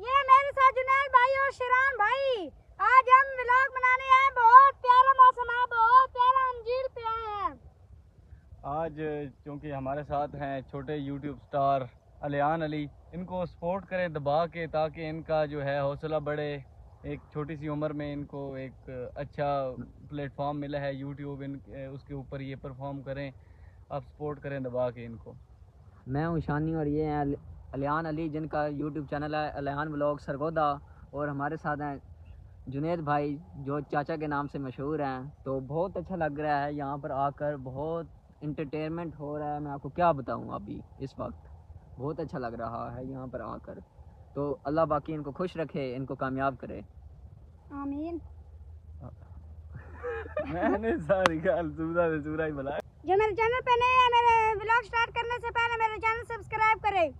ये मेरे साथ जुनैद भाई और शिरान भाई। आज हम व्लॉग बनाने आए। बहुत प्यारा मौसम है, बहुत प्यारा। हम झील पे आए हैं आज, क्योंकि हमारे साथ हैं छोटे यूट्यूब स्टार अलियान अली। इनको सपोर्ट करें दबा के, ताकि इनका जो है हौसला बढ़े। एक छोटी सी उम्र में इनको एक अच्छा प्लेटफॉर्म मिला है यूट्यूब, उसके ऊपर ये परफॉर्म करें। आप सपोर्ट करें दबा के इनको। मैं हूँ शानी और ये हैं अलियान अली, जिनका यूट्यूब चैनल है अलियान व्लॉग सरगोदा। और हमारे साथ हैं जुनैद भाई, जो चाचा के नाम से मशहूर हैं। तो बहुत अच्छा लग रहा है यहाँ पर आकर, बहुत इंटरटेनमेंट हो रहा है। मैं आपको क्या बताऊँ, अभी इस वक्त बहुत अच्छा लग रहा है यहाँ पर आकर। तो अल्लाह बाकी इनको खुश रखे, इनको कामयाब करे, आमीन। मैंने सारी गाल सूरा ही बुलाया। जो मेरे चैनल पे नए हैं, मेरे व्लॉग स्टार्ट करने से पहले मेरे चैनल सब्सक्राइब करें।